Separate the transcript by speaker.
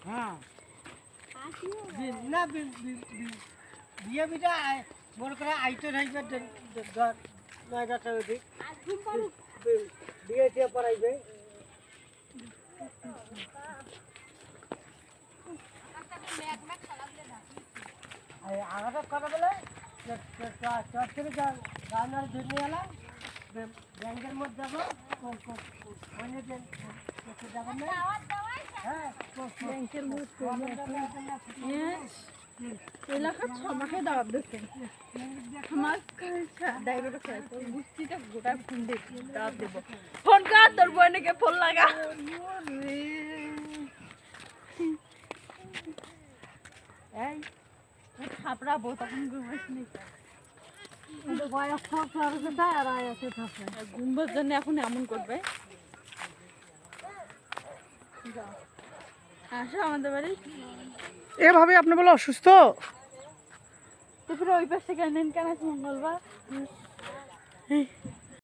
Speaker 1: হ্যাঁ না বিয়ে বিটা মনে করে আইতে থাকবে 9-10টা অধিক বিয়ে টিয়ে পড়াইবে আগাটা কথা বলে চট থেকে গানার ধরে এলাম ব্যাংকের মধ্যে যাবো যাবেন না হ্যাঁ ব্যাংকের মধ্যে এলাকার সবাইকে দাওয়াত দিচ্ছেন আমার ড্রাইভার বুঝছিটা গোটা ফোন দিয়ে দাওয়াত দেবো ফোন কর তোর বোনকে ফোন লাগা এই থাপড়াবো তখন ঘুমাইনি ঘুমবার জন্য এখন এমন করবে আসো আমাদের বাড়ি
Speaker 2: এভাবে আপনি বলে অসুস্থ
Speaker 1: তারপরে ওই পাশে কেন কেন মঙ্গলবার